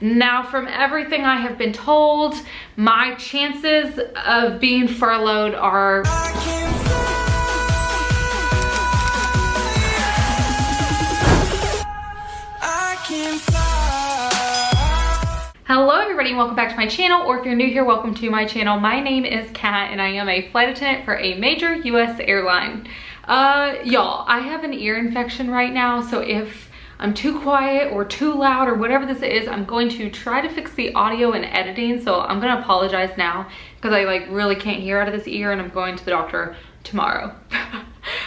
Now, from everything I have been told, my chances of being furloughed are Hello everybody, welcome back to my channel, or if you're new here, welcome to my channel. My name is Kat and I am a flight attendant for a major US airline. Y'all, I have an ear infection right now, so if I'm too quiet or too loud or whatever this is, I'm going to try to fix the audio and editing. So I'm gonna apologize now because I really can't hear out of this ear and I'm going to the doctor tomorrow.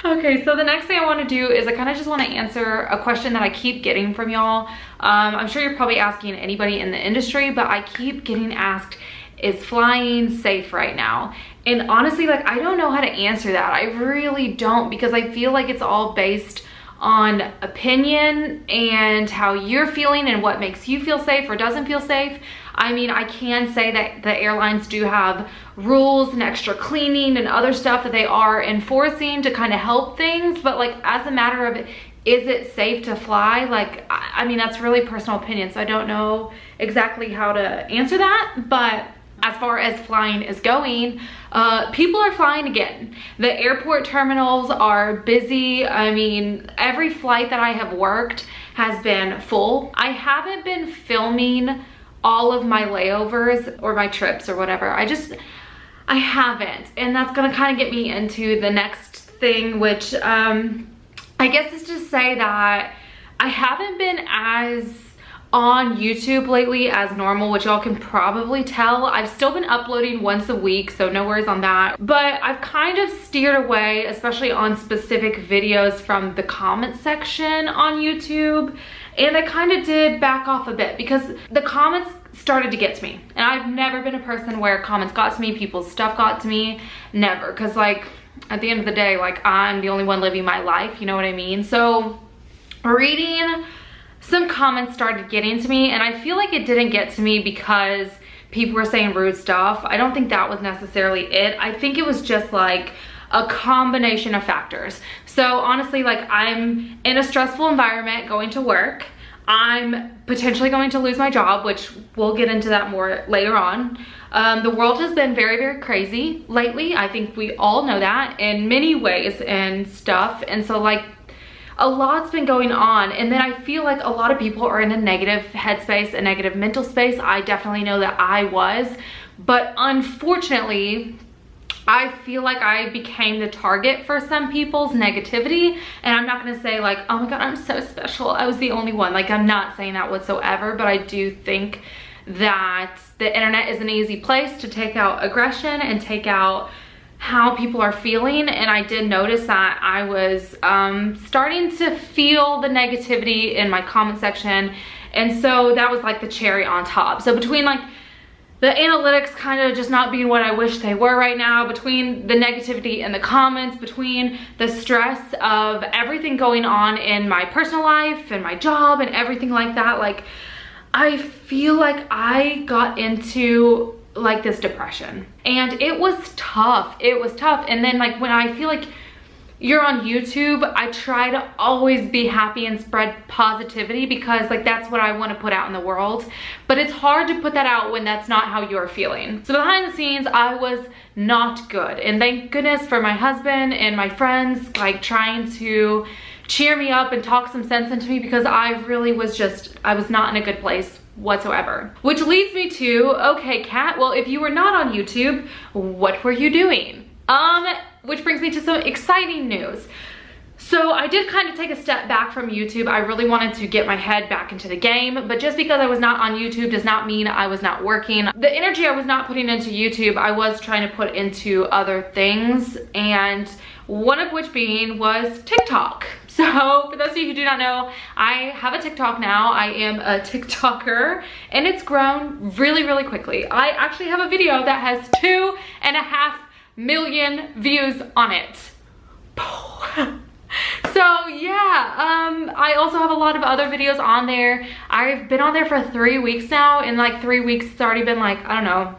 Okay, so the next thing I want to do is I kind of just want to answer a question that I keep getting from y'all. I'm sure you're probably asking anybody in the industry, but I keep getting asked, is flying safe right now? And honestly, I don't know how to answer that. I really don't, because I feel like it's all based on opinion and how you're feeling and what makes you feel safe or doesn't feel safe. I mean, I can say that the airlines do have rules and extra cleaning and other stuff that they are enforcing to kind of help things, but as a matter of is it safe to fly, I mean, that's really personal opinion, so I don't know exactly how to answer that. But as far as flying is going, people are flying again. The airport terminals are busy. I mean, every flight that I have worked has been full. I haven't been filming all of my layovers or my trips or whatever. I haven't. And that's gonna kind of get me into the next thing, which I guess is to say that I haven't been as on YouTube lately as normal, which y'all can probably tell. I've still been uploading once a week, so no worries on that. But I've kind of steered away, especially on specific videos, from the comment section on YouTube. And I kind of did back off a bit because the comments started to get to me. And I've never been a person where comments got to me, people's stuff got to me, never. Because at the end of the day, I'm the only one living my life, you know what I mean? So reading some comments started getting to me, and I feel like it didn't get to me because people were saying rude stuff. I don't think that was necessarily it. I think it was just a combination of factors. So honestly, I'm in a stressful environment going to work. I'm potentially going to lose my job, which we'll get into that more later on. The world has been very, very crazy lately. I think we all know that in many ways and stuff. And so a lot's been going on, and then I feel like a lot of people are in a negative headspace, a negative mental space. I definitely know that I was, but unfortunately, I feel like I became the target for some people's negativity. And I'm not gonna say oh my god, I'm so special, I was the only one. I'm not saying that whatsoever, but I do think that the internet is an easy place to take out aggression and take out how people are feeling. And I did notice that I was starting to feel the negativity in my comment section, and so that was the cherry on top. So between the analytics kind of just not being what I wish they were right now, between the negativity in the comments, between the stress of everything going on in my personal life and my job and everything like that, I feel like I got into this depression, and it was tough. It was tough. And then when I feel you're on YouTube, I try to always be happy and spread positivity because that's what I want to put out in the world. But it's hard to put that out when that's not how you're feeling. So behind the scenes, I was not good. And thank goodness for my husband and my friends trying to cheer me up and talk some sense into me, because I really was I was not in a good place whatsoever. Which leads me to, okay, Kat, well, if you were not on YouTube, what were you doing? Which brings me to some exciting news. So I did kind of take a step back from YouTube. I really wanted to get my head back into the game, but just because I was not on YouTube does not mean I was not working. The energy I was not putting into YouTube, I was trying to put into other things, and one of which was TikTok. So for those of you who do not know, I have a TikTok now. I am a TikToker, and it's grown really, really quickly. I actually have a video that has 2.5 million views on it. So yeah, I also have a lot of other videos on there. I've been on there for 3 weeks now. In 3 weeks, it's already been I don't know,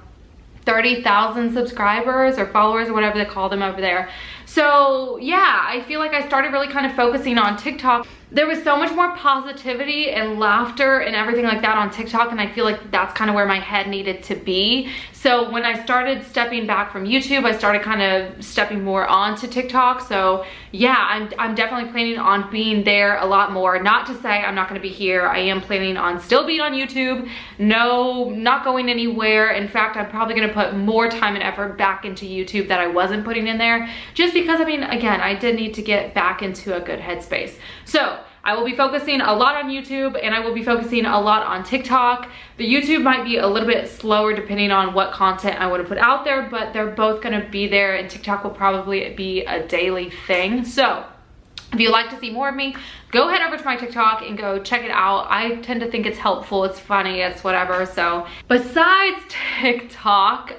30,000 subscribers or followers or whatever they call them over there. So yeah, I feel like I started really kind of focusing on TikTok. There was so much more positivity and laughter and everything like that on TikTok, and I feel like that's kind of where my head needed to be. So when I started stepping back from YouTube, I started kind of stepping more onto TikTok. So yeah, I'm definitely planning on being there a lot more. Not to say I'm not going to be here. I am planning on still being on YouTube. No, not going anywhere. In fact, I'm probably going to put more time and effort back into YouTube that I wasn't putting in there, just because, I mean, again, I did need to get back into a good headspace. So I will be focusing a lot on YouTube, and I will be focusing a lot on TikTok. The YouTube might be a little bit slower depending on what content I want to put out there, but they're both going to be there, and TikTok will probably be a daily thing. So if you'd like to see more of me, go head over to my TikTok and go check it out. I tend to think it's helpful, it's funny, it's whatever. So besides TikTok,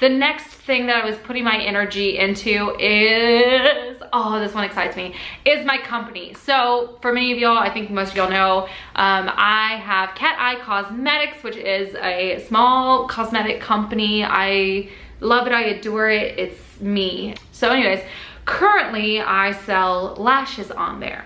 the next thing that I was putting my energy into is, oh, this one excites me, is my company. So for many of y'all, I think most of y'all know, I have Pkwy Cosmetics, which is a small cosmetic company. I love it, I adore it, it's me. So anyways, currently I sell lashes on there,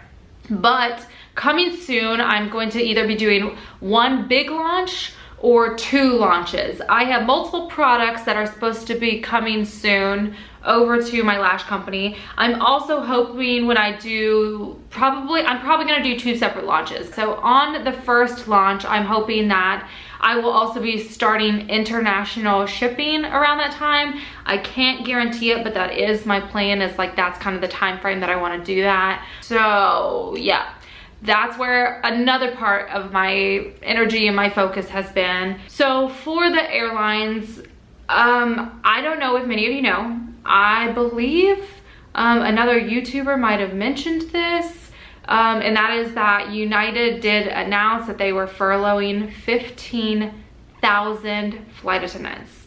but coming soon I'm going to either be doing one big launch or 2 launches. I have multiple products that are supposed to be coming soon over to my lash company. I'm also hoping when I do, I'm probably gonna do 2 separate launches. So on the first launch, I'm hoping that I will also be starting international shipping around that time. I can't guarantee it, but that is my plan, is like that's kind of the time frame that I want to do that. So yeah, that's where another part of my energy and my focus has been. So for the airlines, I don't know if many of you know, I believe another YouTuber might have mentioned this, and that is that United did announce that they were furloughing 15,000 flight attendants.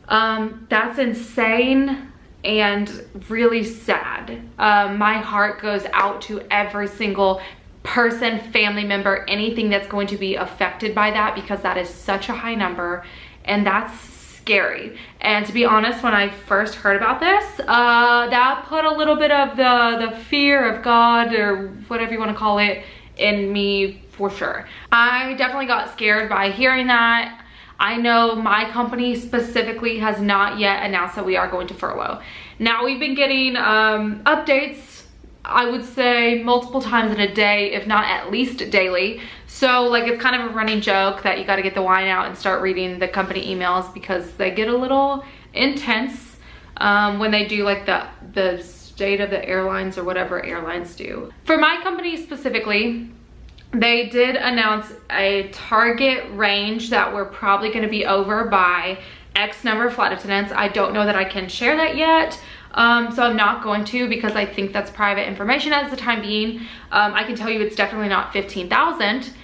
That's insane and really sad. My heart goes out to every single person, family member, anything that's going to be affected by that, because that is such a high number, and that's scary. And to be honest, when I first heard about this, that put a little bit of the fear of God, or whatever you want to call it, in me for sure. I definitely got scared by hearing that. I know my company specifically has not yet announced that we are going to furlough. Now we've been getting updates, I would say multiple times in a day, if not at least daily. So like, it's kind of a running joke that you got to get the wine out and start reading the company emails, because they get a little intense when they do like the state of the airlines or whatever airlines do. For my company specifically, they did announce a target range that we're probably going to be over by X number of flight attendants. I don't know that I can share that yet. So I'm not going to, because I think that's private information at the time being. I can tell you it's definitely not 15,000,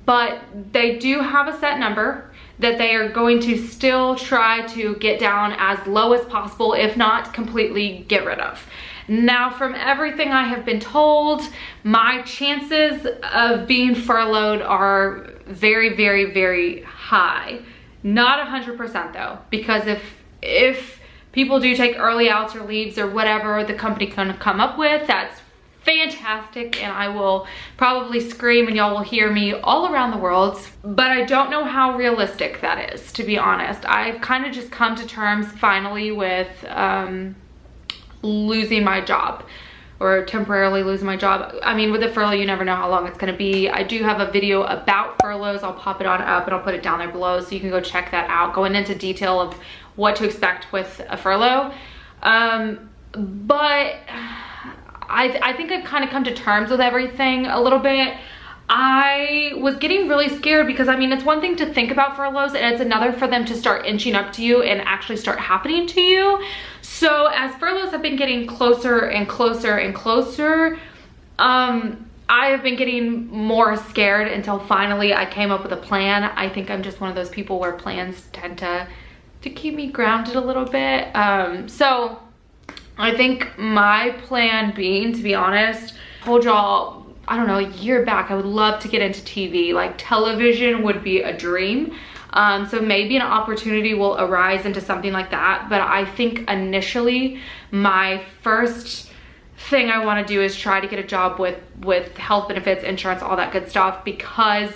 but they do have a set number that they are going to still try to get down as low as possible, if not completely get rid of. Now, from everything I have been told, my chances of being furloughed are very, very, very high. Not 100% though, because if people do take early outs or leaves or whatever the company can come up with, that's fantastic, and I will probably scream and y'all will hear me all around the world. But I don't know how realistic that is, to be honest. I've kind of just come to terms finally with losing my job, or temporarily losing my job. I mean, with a furlough, you never know how long it's going to be. I do have a video about furloughs. I'll pop it on up and I'll put it down there below, so you can go check that out, going into detail of what to expect with a furlough. But I think I've kind of come to terms with everything a little bit. I was getting really scared because, I mean, it's one thing to think about furloughs, and it's another for them to start inching up to you and actually start happening to you. So as furloughs have been getting closer and closer and closer, I have been getting more scared until finally I came up with a plan. I think I'm just one of those people where plans tend to keep me grounded a little bit. So I think my plan being, to be honest, I told y'all, I don't know, a year back, I would love to get into TV. Like, television would be a dream. So maybe an opportunity will arise into something like that. But I think initially my first thing I want to do is try to get a job with health benefits, insurance, all that good stuff, because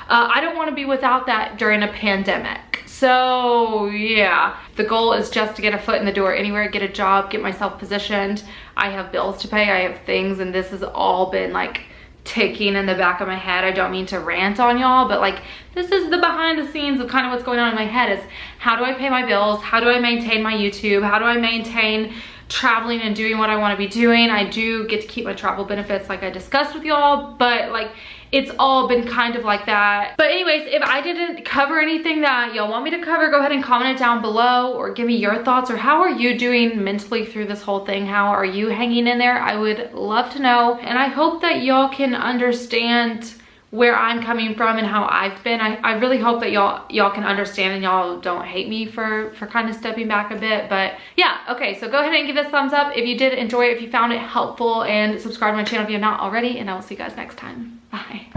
I don't want to be without that during a pandemic. So yeah, the goal is just to get a foot in the door anywhere, get a job, get myself positioned. I have bills to pay, I have things, and this has all been like ticking in the back of my head. I don't mean to rant on y'all, but like this is the behind the scenes of kind of what's going on in my head is how do I pay my bills? How do I maintain my YouTube? How do I maintain traveling and doing what I want to be doing? I do get to keep my travel benefits like I discussed with y'all, but like it's all been kind of like that. But anyways, if I didn't cover anything that y'all want me to cover, go ahead and comment it down below or give me your thoughts, or how are you doing mentally through this whole thing? How are you hanging in there? I would love to know. And I hope that y'all can understand where I'm coming from and how I've been. I really hope that y'all can understand and y'all don't hate me for kind of stepping back a bit. But yeah, okay, so go ahead and give this a thumbs up if you did enjoy it, if you found it helpful, and subscribe to my channel if you're not already, and I will see you guys next time. Bye.